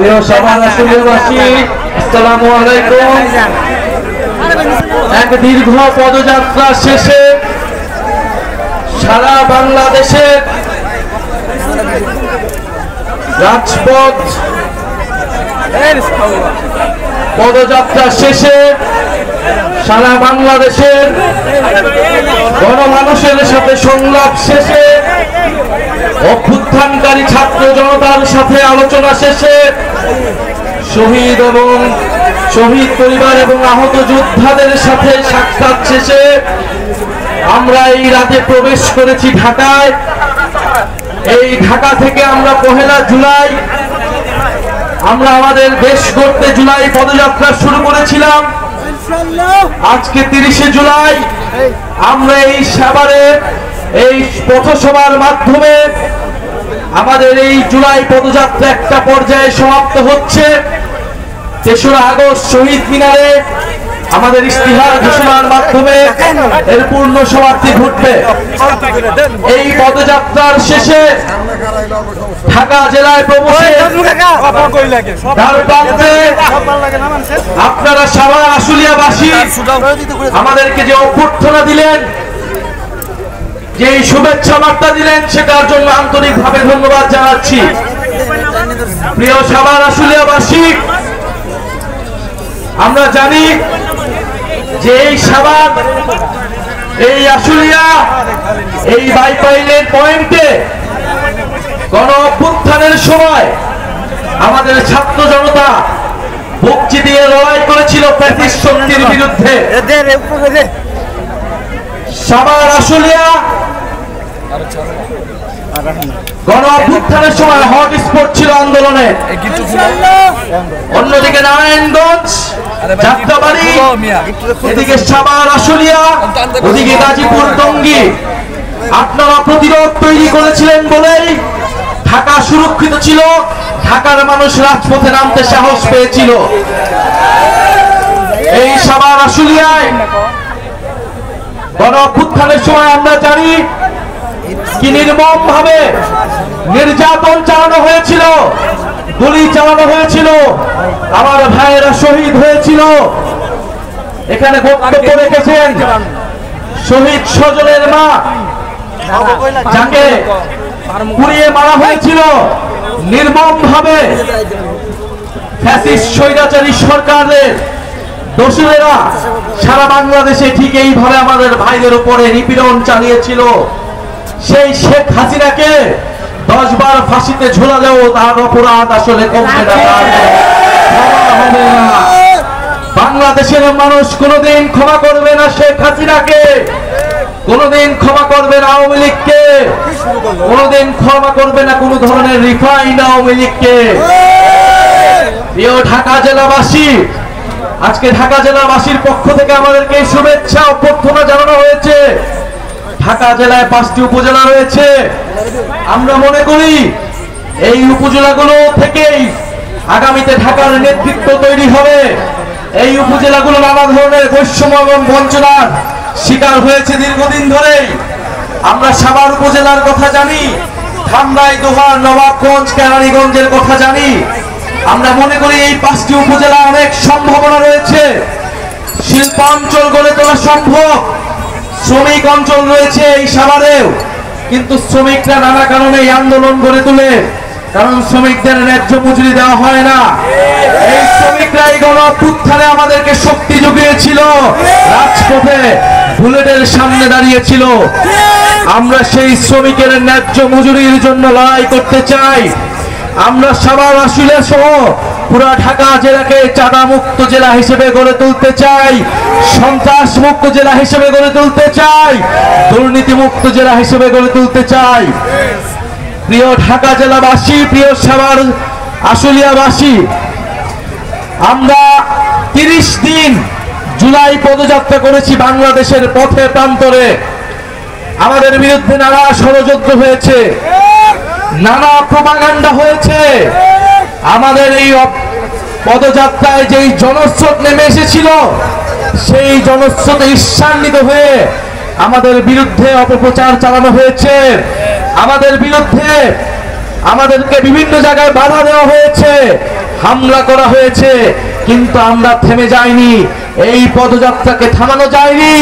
প্রিয় সমাজবাসী, আসসালামু আলাইকুম। এক দীর্ঘ পদযাত্রা শেষে সারা বাংলাদেশের রাজপথ পদযাত্রা শেষে সারা বাংলাদেশের গণমানুষের সাথে সংলাপ শেষে অভ্যুত্থানকারী ছাত্র জনতার সাথে আলোচনা শেষে শহীদ পরিবার এবং আহত যোদ্ধাদের সাথে সাক্ষাৎ শেষে আমরা এই রাতে প্রবেশ করেছি ঢাকায়। এই ঢাকা থেকে আমরা 1 জুলাই আমরা আমাদের দেশ গড়তে জুলাই পদযাত্রা শুরু করেছিলাম। আজকে 30 জুলাই আমরা এই সাভারে এই পথসভার মাধ্যমে আমাদের এই জুলাই পদযাত্রা একটা পর্যায়ে সমাপ্ত হচ্ছে। 3রা আগস্ট শহীদ মিনারে আমাদের ইস্তিহার ঘোষণার মাধ্যমে এর পূর্ণ সমাপ্তি ঘটবে। এই পদযাত্রার শেষে ঢাকা জেলায় প্রবেশে আপনারা সাভার আশুলিয়াবাসী আমাদেরকে যে অভ্যর্থনা দিলেন, যে শুভেচ্ছা বার্তা দিলেন, সেটার জন্য আন্তরিকভাবে ধন্যবাদ জানাচ্ছি। প্রিয় সাভার আশুলিয়াবাসী, আমরা জানি যে এই সাভার, এই আশুলিয়া, এই বাইপাইলের পয়েন্টে গণ অভ্যুত্থানের সময় আমাদের ছাত্র জনতা বুক দিয়ে লড়াই করেছিল ফ্যাসিস্ট শক্তির বিরুদ্ধে। সাভার আশুলিয়া গণ অভ্যুত্থানের সময় হটস্পট ছিল আন্দোলনে। অন্যদিকে নারায়ণগঞ্জ, যাত্রাবাড়ি, এদিকে সাভার আশুলিয়া, ওদিকে গাজীপুর, টঙ্গী। আপনারা প্রতিরোধ তৈরি করেছিলেন বলেই ঢাকা সুরক্ষিত ছিল, ঢাকার মানুষ রাজপথে নামতে সাহস পেয়েছিল। এই সাভার আশুলিয়ায় গণ অভ্যুত্থানের সময় আমরা জানি কি নির্মম ভাবে নির্যাতন চালানো হয়েছিল, গুলি চালানো হয়েছিল, আমার ভাইয়েরা শহীদ হয়েছিল। এখানে বক্তব্য রেখেছেন শহীদ সজলের মা, যাকে পুড়িয়ে মারা হয়েছিল নির্মম ভাবে ফ্যাসিস্ট স্বৈরাচারী সরকারের দোষীরা সারা বাংলাদেশে ঠিক এইভাবে আমাদের ভাইদের উপরে নিপীড়ন চালিয়েছিল। সেই শেখ হাসিনাকে 10 বার ফাঁসিতে ঝোলালেও তার অপরাধ আসলে কমবে না, হবে না। বাংলাদেশের মানুষ কোনোদিন ক্ষমা করবে না শেখ হাসিনাকে, কোনোদিন ক্ষমা করবে না আওয়ামী লীগকে, কোনোদিন ক্ষমা করবে না কোন ধরনের রিফাইন্ড আওয়ামী লীগকে। প্রিয় ঢাকা জেলাবাসী, আজকে ঢাকা জেলাবাসীর পক্ষ থেকে আমাদেরকে শুভেচ্ছা অভ্যর্থনা জানানো হয়েছে। ঢাকা জেলায় 5টি উপজেলা রয়েছে। আমরা মনে করি এই উপজেলাগুলো থেকেই আগামীতে ঢাকার নেতৃত্ব তৈরি হবে। এই উপজেলাগুলো নানা ধরনের বৈষম্য এবং বঞ্চনার শিকার হয়েছে দীর্ঘদিন ধরেই। আমরা সাভার উপজেলার কথা জানি, ধামরাই, দোহার, নবাবগঞ্জ, কেরানীগঞ্জের কথা জানি। আমরা মনে করি এই 5টি উপজেলা অনেক সম্ভাবনা রয়েছে, শিল্পাঞ্চল গড়ে তোলা সম্ভব, শ্রমিক অঞ্চল রয়েছে এই সাভারেও। কিন্তু শ্রমিকরা নানা কারণে এই আন্দোলন গড়ে তোলে, কারণ শ্রমিকদের ন্যায্য মজুরি দেওয়া হয় না। এই শ্রমিকরা এই গণ অভ্যুত্থানে আমাদেরকে শক্তি জুগিয়েছিল, রাজপথে বুলেটের সামনে দাঁড়িয়েছিল। আমরা সেই শ্রমিকের ন্যায্য মজুরির জন্য লড়াই করতে চাই। আমরা সাভার আশুলিয়া সহ পুরো ঢাকা জেলাকে চাঁদা মুক্ত জেলা হিসেবে গড়ে তুলতে চাই, সন্ত্রাস মুক্ত জেলা হিসেবে গড়ে তুলতে চাই, দুর্নীতি মুক্ত জেলা হিসেবে গড়ে তুলতে চাই। প্রিয় ঢাকা জেলাবাসী, প্রিয় সাভার আশুলিয়াবাসী, আমরা 30 দিন জুলাই পদযাত্রা করেছি বাংলাদেশের পথে প্রান্তরে। আমাদের বিরুদ্ধে নানা ষড়যন্ত্র হয়েছে, নানা প্রপাগান্ডা হয়েছে। আমাদের এই পদযাত্রায় যেই জনস্রোত নেমে এসেছিল, সেই জনস্রোতে ঈর্ষান্বিত হয়ে আমাদের বিরুদ্ধে অপপ্রচার চালানো হয়েছে। আমাদের বিরুদ্ধে আমাদেরকে বিভিন্ন জায়গায় বাধা দেওয়া হয়েছে, হামলা করা হয়েছে, কিন্তু আমরা থেমে যাইনি। এই পদযাত্রাকে থামানো যায়নি।